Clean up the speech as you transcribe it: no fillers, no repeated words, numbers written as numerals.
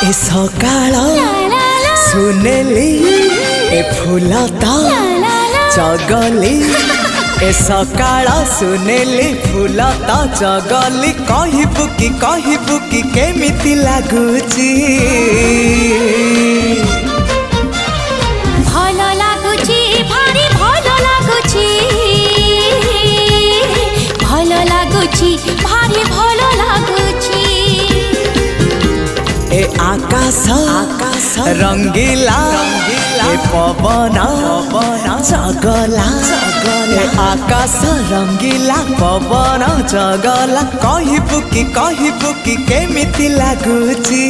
ए सकाळ सुनेली ए फुलता चगली ए सकाळ सुनेली फुलता चगली कहबू कि केमिति लागुची भल लागुची भारी भल लागुची भल लागुची भारी भल लागुची ए आकाश रंगीला ए पवन जगला ए आकाश रंगीला पवन जगला कहबू कि केमिति लागुची।